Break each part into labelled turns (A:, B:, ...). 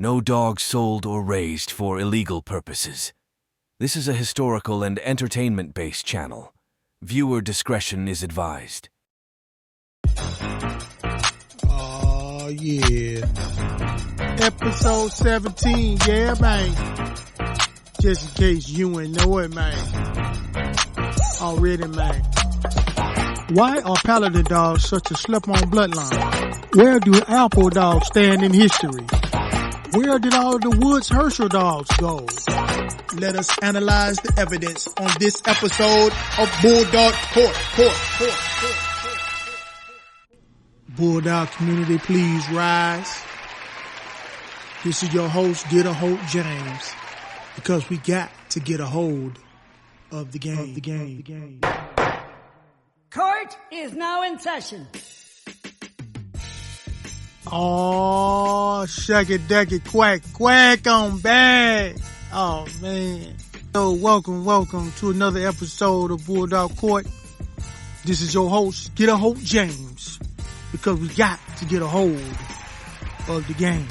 A: No dog sold or raised for illegal purposes. This is a historical and entertainment-based channel. Viewer discretion is advised.
B: Oh, yeah. Episode 17, yeah, man. Just in case you ain't know it, man. Already, man. Why are Paladin dogs such a slip-on bloodline? Where do Alpo dogs stand in history? Where did all the Woods Hershal dogs go? Let us analyze the evidence on this episode of Bulldog Court. Bulldog community, please rise. This is your host, Get a Hold James, because we got to get a hold of the game.
C: Court is now in session.
B: Oh, shucky ducky quack on back. Oh man. So welcome to another episode of Bulldog Court. This is your host, Get a Hold James, because we got to get a hold of the game.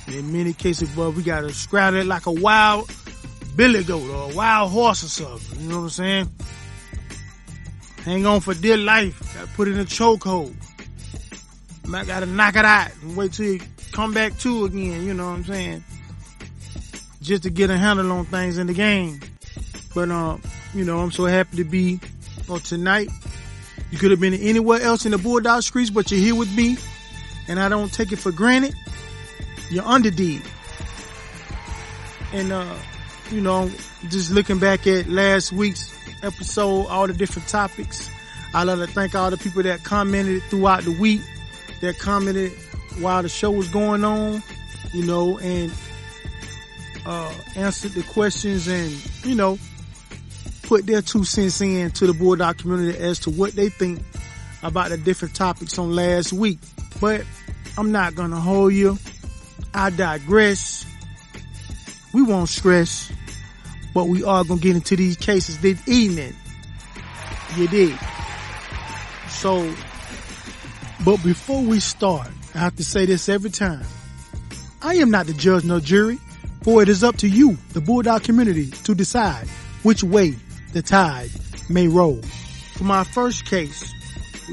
B: In many cases, boy, we gotta scratch it like a wild billy goat or a wild horse or something. You know what I'm saying? Hang on for dear life. Gotta put it in a chokehold. I gotta knock it out and wait till you come back to again. You know what I'm saying? Just to get a handle on things in the game. But, I'm so happy to be on tonight. You could have been anywhere else in the Bulldog streets, but you're here with me. And I don't take it for granted. You're underdid. And, just looking back at last week's episode, all the different topics, I'd like to thank all the people that commented throughout the week, that commented while the show was going on, and answered the questions and, put their 2 cents in to the Bulldog community as to what they think about the different topics on last week. But I'm not gonna hold you. I digress. We won't stress, but we are gonna get into these cases this evening. You did. So, but before we start, I have to say this every time. I am not the judge nor jury, for it is up to you, the Bulldog community, to decide which way the tide may roll. For my first case,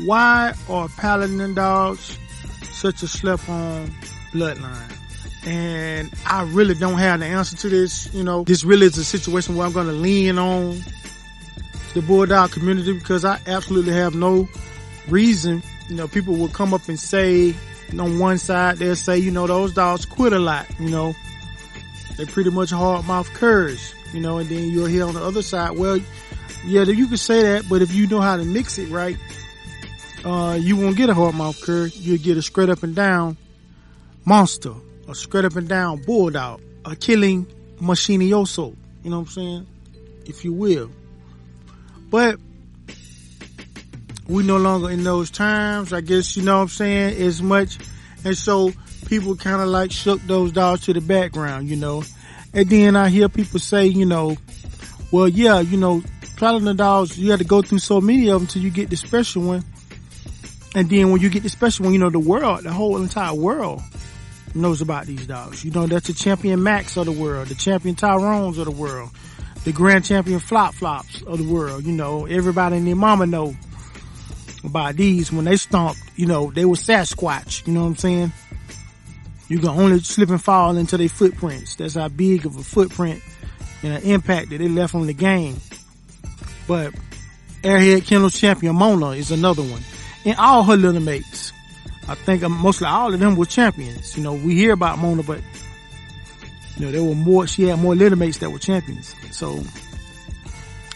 B: why are Paladin dogs such a slip-on bloodline? And I really don't have the answer to this. This really is a situation where I'm going to lean on the Bulldog community, because I absolutely have no reason. People will come up and say, on one side, they'll say, those dogs quit a lot, they pretty much hard mouth curs, and then you'll hear on the other side, well, yeah, you can say that, but if you know how to mix it right, you won't get a hard mouth cur. You'll get a straight up and down monster, a straight up and down bulldog, a killing machinioso, you know what I'm saying? If you will. But we no longer in those times, I guess, as much. And so people kind of like shook those dogs to the background, And then I hear people say, well, yeah, Paladin dogs, you have to go through so many of them till you get the special one. And then when you get the special one, the whole entire world knows about these dogs. That's the champion Max of the world, the champion Tyrones of the world, the grand champion Flop Flops of the world. Everybody and their mama know about these. When they stomped, they were Sasquatch. You know what I'm saying? You can only slip and fall into their footprints. That's how big of a footprint and an impact that they left on the game. But Airhead Kennels champion Mona is another one. And all her little mates. I think mostly all of them were champions. We hear about Mona, but there were more, she had more little mates that were champions. So,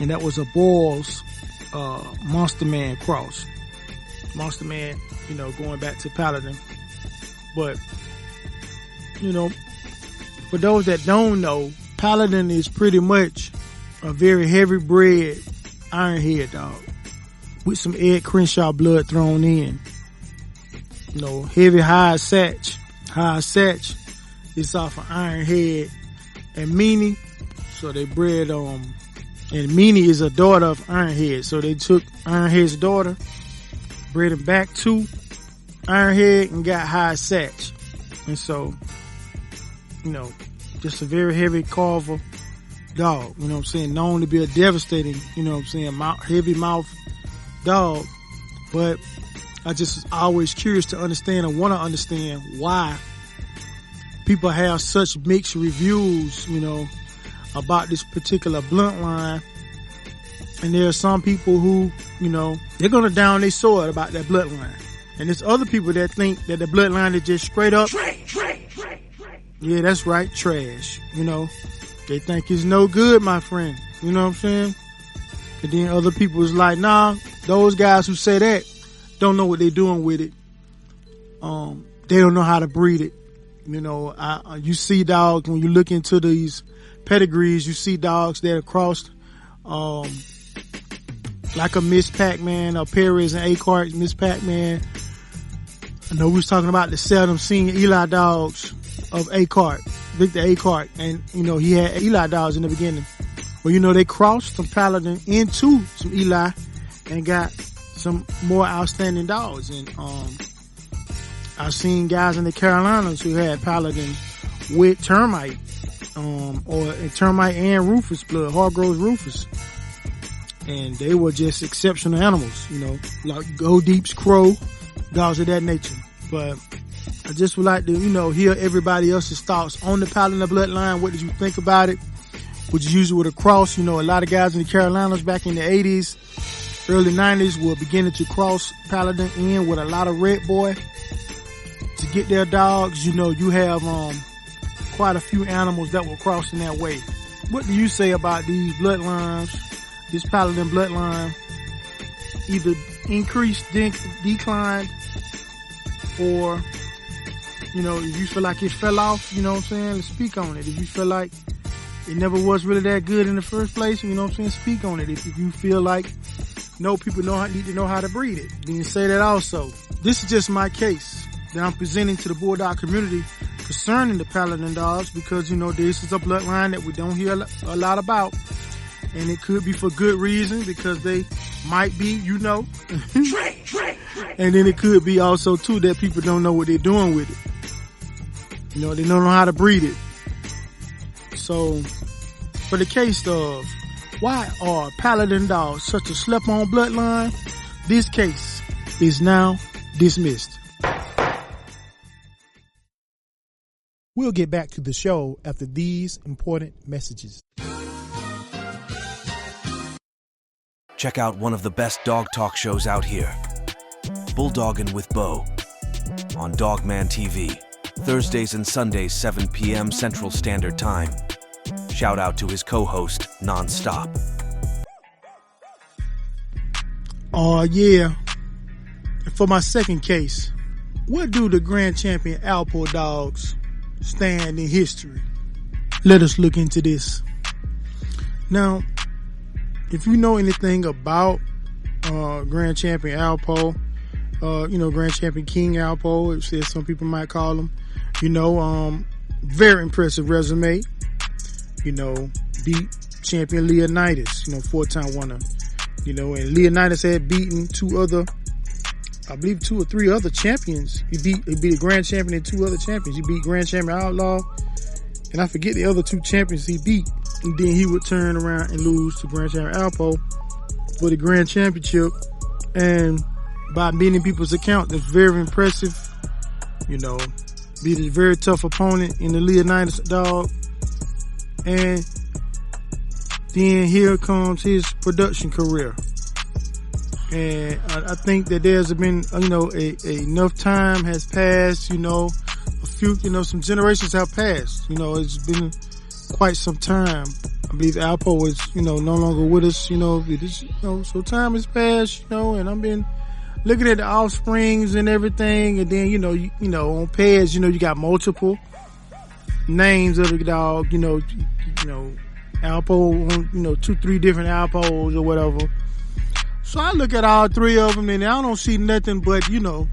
B: and that was a Boyle's, Monster Man cross. Monster Man, going back to Paladin. But, for those that don't know, Paladin is pretty much a very heavy bred ironhead dog with some Ed Crenshaw blood thrown in. Heavy high satch. High satch is off of Ironhead and Meanie. So they bred, and Meanie is a daughter of Ironhead. So they took Ironhead's daughter, bred him back to Ironhead and got high satch. And so just a very heavy carver dog, known to be a devastating, heavy mouth dog. But I just always curious to understand and want to understand why people have such mixed reviews, about this particular bloodline. And there are some people who, they're going to down their sword about that bloodline. And there's other people that think that the bloodline is just straight up. Yeah, that's right. Trash. They think it's no good, my friend. You know what I'm saying? And then other people is like, nah, those guys who say that don't know what they're doing with it. They don't know how to breed it. You see dogs, when you look into these pedigrees, you see dogs that are crossed, like a Miss Pac-Man, or Perez and Acart, Miss Pac-Man. I know we was talking about the seldom seen Eli dogs of Acart, Victor Acart, and he had Eli dogs in the beginning. Well, they crossed from Paladin into some Eli and got some more outstanding dogs. And I've seen guys in the Carolinas who had Paladin with termite, or termite and Rufus blood, Hargrove's Rufus. And they were just exceptional animals, like Go Deep's Crow, dogs of that nature. But I just would like to, hear everybody else's thoughts on the Paladin bloodline. What did you think about it? Would you use it with a cross? A lot of guys in the Carolinas back in the 80s, early 90s were beginning to cross Paladin in with a lot of Red Boy to get their dogs. You have quite a few animals that were crossing that way. What do you say about these bloodlines, this Paladin bloodline, either increased, declined, or, if you feel like it fell off, let's speak on it. If you feel like it never was really that good in the first place, speak on it. If you feel like, people need to know how to breed it, then say that also. This is just my case that I'm presenting to the Bulldog community concerning the Paladin dogs, because, this is a bloodline that we don't hear a lot about. And it could be for good reason, because they might be, and then it could be also too that people don't know what they're doing with it. They don't know how to breed it. So, for the case of why are Paladin dogs such a slept-on bloodline, this case is now dismissed. We'll get back to the show after these important messages.
A: Check out one of the best dog talk shows out here, Bulldoggin' with Bo, on Dogman TV, Thursdays and Sundays, 7 p.m. Central Standard Time. Shout out to his co-host, Nonstop.
B: Oh, yeah. For my second case, what do the Grand Champion Alpo dogs stand in history? Let us look into this. Now, if you know anything about Grand Champion Alpo, Grand Champion King Alpo, as some people might call him, very impressive resume. Beat champion Leonidas, 4-time winner. And Leonidas had beaten two or three other champions. He beat a grand champion and two other champions. He beat Grand Champion Outlaw, and I forget the other two champions he beat. And then he would turn around and lose to Grand Champion Alpo for the Grand Championship. And by many people's account, that's very impressive. Beat a very tough opponent in the Leonidas dog. And then here comes his production career. And I think that there's been, enough time has passed, a few, some generations have passed. It's been quite some time. I believe Alpo is, no longer with us, so time has passed, and I've been looking at the offsprings and everything. And then, on pairs, you got multiple names of the dog, Alpo, 2-3 different Alpos or whatever. So I look at all three of them and I don't see nothing but, and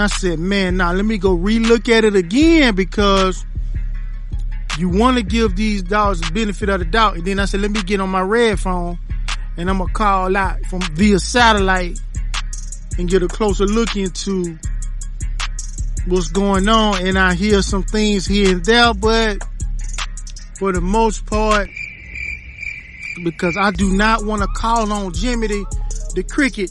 B: I said, man, now let me go relook at it again, because you want to give these dogs the benefit of the doubt. And then I said, let me get on my red phone and I'm going to call out from via satellite and get a closer look into what's going on, and I hear some things here and there, but for the most part, because I do not want to call on Jimmy the cricket,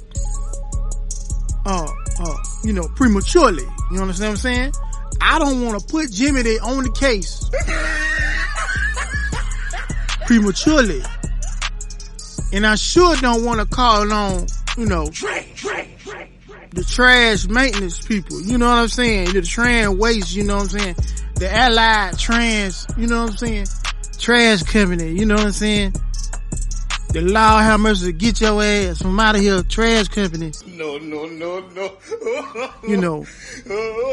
B: prematurely. You understand what I'm saying? I don't want to put Jimmy on the case prematurely. And I sure don't want to call on, the trash maintenance people. You know what I'm saying? The trans waste, you know what I'm saying? The allied trans, you know what I'm saying? Trash company, you know what I'm saying? The law have mercy to get your ass from out of here, trash company.
D: No.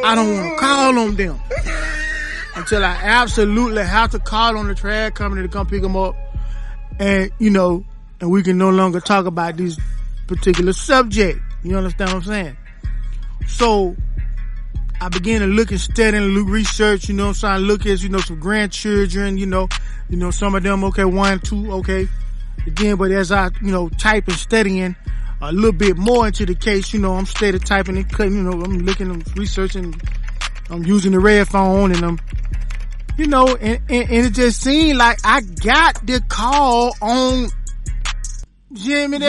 B: I don't want to call on them until I absolutely have to call on the trash company to come pick them up. And, and we can no longer talk about this particular subject. You understand what I'm saying? So I began to look and study and look research, so I look at, some grandchildren, some of them, okay, 1, 2, okay. Again, but as I, type and studying a little bit more into the case, I'm steady typing and cutting, I'm looking and researching, I'm using the red phone and I'm, and it just seemed like I got the call on Jimmy Day.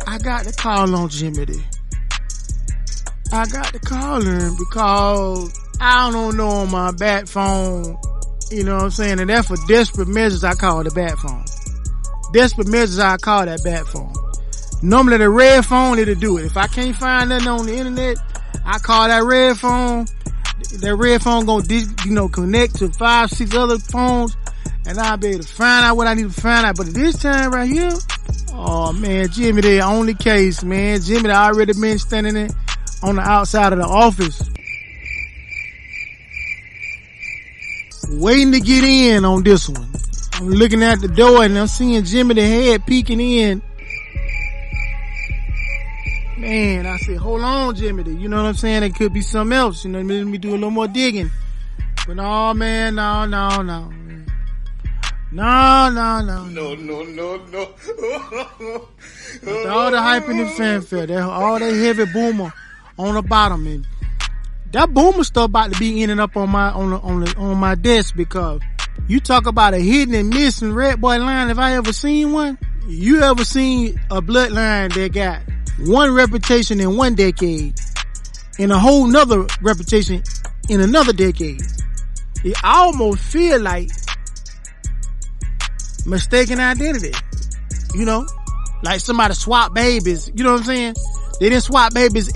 B: I got the call on Jimmy Day. I got the call in because I don't know on my bat phone. You know what I'm saying? And that's for desperate measures I call the bat phone. Desperate measures I call that bat phone. Normally the red phone it'll do it. If I can't find nothing on the internet, I call that red phone. That red phone gonna connect to 5, 6 other phones and I'll be able to find out what I need to find out. But this time right here, oh man, Jimmy the only case, man. Jimmy already been standing on the outside of the office, waiting to get in on this one. I'm looking at the door and I'm seeing Jimmy the head peeking in. Man, I said, hold on, Jimmy. You know what I'm saying? It could be something else. Let me do a little more digging. But no, man, no. No. With all the hype and the fanfare, all that heavy boomer on the bottom, and that boomer stuff about to be ending up on my desk, because you talk about a hidden and missing red boy line. If I ever seen one, you ever seen a bloodline that got one reputation in one decade and a whole nother reputation in another decade? It almost feel like mistaken identity, like somebody swapped babies. You know what I'm saying? They didn't swap babies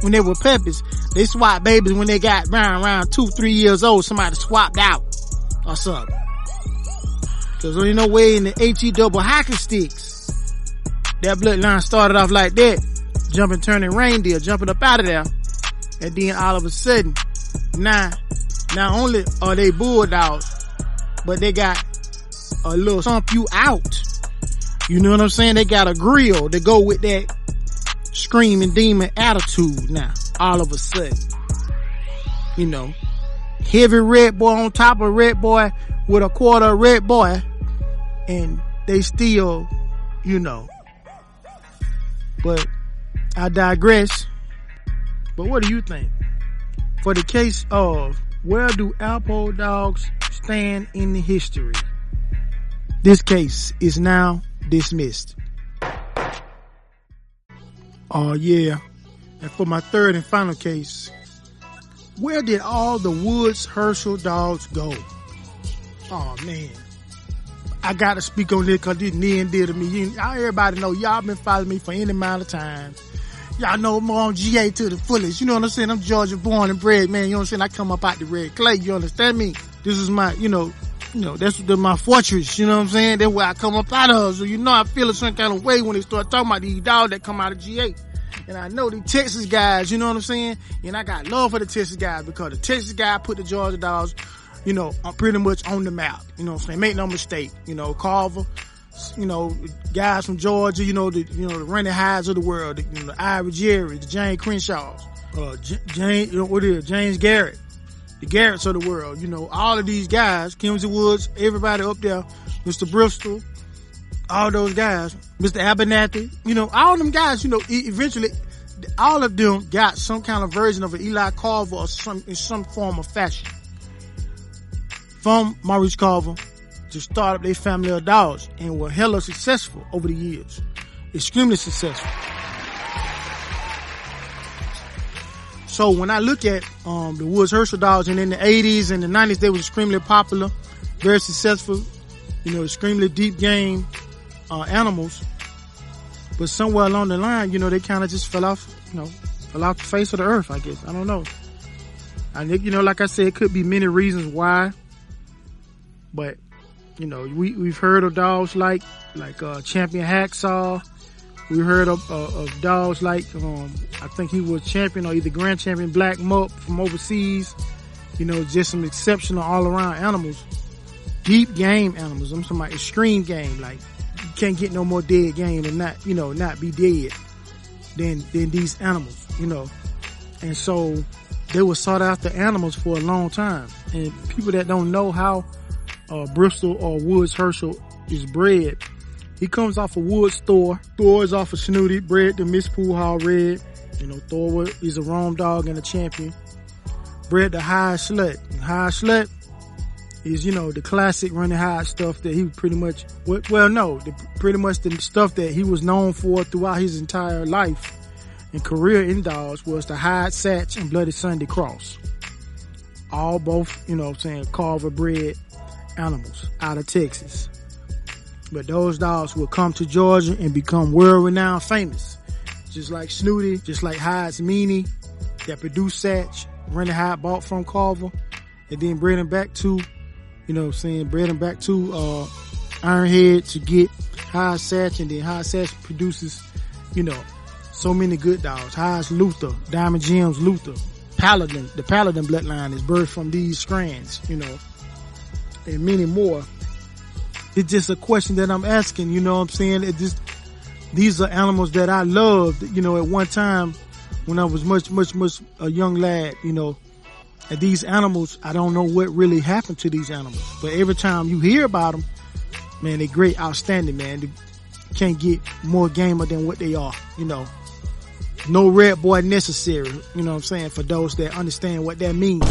B: when they were puppies. They swapped babies when they got around 2, 3 years old. Somebody swapped out or something. Cause there ain't no way in the HE double hockey sticks that bloodline started off like that, turning reindeer, jumping up out of there. And then all of a sudden, now, not only are they bulldogs, but they got a little stomp you out. You know what I'm saying? They got a grill to go with that screaming demon attitude now, all of a sudden. Heavy red boy on top of red boy with a quarter of red boy, and they still, But I digress. But what do you think? For the case of where do Alpo dogs stand in the history? This case is now dismissed. Oh yeah. And for my third and final case, where did all the Woods Hershal dogs go? Oh man. I gotta speak on this because this near and dear to me. Everybody know y'all been following me for any amount of time. Y'all know I'm on GA to the fullest. You know what I'm saying? I'm Georgia born and bred, man. You know what I'm saying? I come up out the red clay. You understand me? This is my, that's my fortress. You know what I'm saying? That's where I come up out of. So I feel a certain kind of way when they start talking about these dogs that come out of GA. And I know the Texas guys, you know what I'm saying? And I got love for the Texas guys because the Texas guy put the Georgia dogs, pretty much on the map. You know what I'm saying? Make no mistake. Carver, guys from Georgia, the Randy Hydes of the world, the Ira Jerry, the James Crenshaws, James Garrett, the Garretts of the world, all of these guys, Kimsey Woods, everybody up there, Mr. Bristol, all those guys, Mr. Abernathy, all them guys, eventually all of them got some kind of version of an Eli Carver or in some form or fashion from Maurice Carver to start up their family of dogs, and were hella successful over the years. Extremely successful. So when I look at the Woods Hershal dogs, and in the 80s and the 90s, they were extremely popular, very successful, extremely deep game animals. But somewhere along the line, they kind of just fell off the face of the earth, I guess. I don't know. I think, like I said, it could be many reasons why. But, we've heard of dogs like Champion Hacksaw. We heard of dogs like, I think he was champion or either grand champion Black Mup from overseas. Just some exceptional all around animals. Deep game animals. I'm talking about extreme game. Like, you can't get no more dead game and not be dead than these animals, And so they were sought after animals for a long time. And people that don't know how Bristol or Woods Hershal is bred, he comes off a Woods Thor. Thor is off of Snooty, bred to Miss Pool Hall Red. Thor is a roam dog and a champion. Bred to High Slut. And High Slut is, the classic running high stuff that he pretty much, pretty much the stuff that he was known for throughout his entire life and career in dogs was the Hyde Satch and Bloody Sunday Cross. All both, Carver bred animals out of Texas. But those dogs will come to Georgia and become world-renowned famous. Just like Snooty, just like Hyde's Meanie that produced Satch, Randy Hyde bought from Carver, and then bred him back to, bred him back to Ironhead to get Hyde Satch, and then Hyde Satch produces, so many good dogs. Hyde's Luther, Diamond Gems Luther, Paladin, the Paladin bloodline is birthed from these strands, and many more. It's just a question that I'm asking, these are animals that I loved, at one time when I was much a young lad, and these animals, I don't know what really happened to these animals, but every time you hear about them, man, they're great, outstanding, man. They can't get more gamer than what they are, No red boy necessary, for those that understand what that means.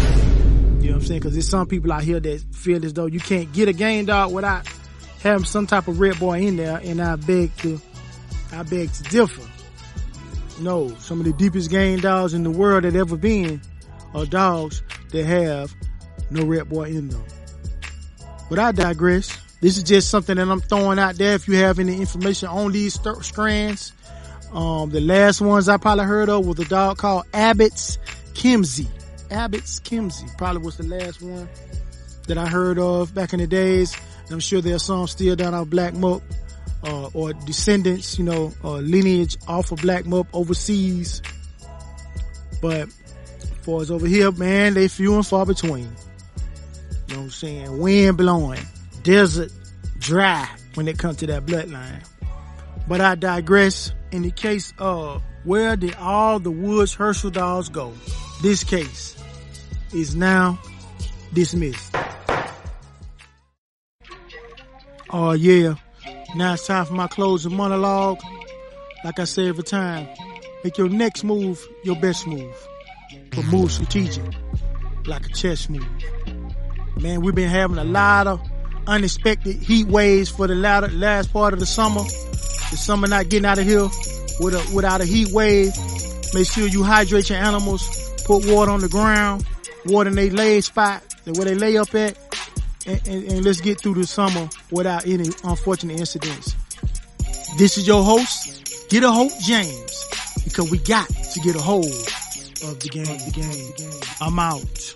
B: Because there's some people out here that feel as though you can't get a game dog without having some type of red boy in there, and I beg to differ. No, some of the deepest game dogs in the world that ever been are dogs that have no red boy in them. But I digress. This is just something that I'm throwing out there. If you have any information on these strands, the last ones I probably heard of was a dog called Abbott's Kimsey. Abbott's Kimsey probably was the last one that I heard of back in the days. I'm sure there's some still down out Black Mup, or descendants, lineage off of Black Mup overseas. But as far as over here, man, they few and far between. You know what I'm saying? Wind blowing, desert, dry when it comes to that bloodline. But I digress. In the case of where did all the Woods Hershal dogs go? This case is now dismissed. Oh yeah, now it's time for my closing monologue. Like I say every time, make your next move your best move, but move strategic, like a chess move. Man, we've been having a lot of unexpected heat waves for the last part of the summer. The summer not getting out of here without a heat wave. Make sure you hydrate your animals, put water on the ground, water in their lay spot, where they lay up at. And let's get through the summer without any unfortunate incidents. This is your host, Get a Hope James, because we got to get a hold of the game. I'm out.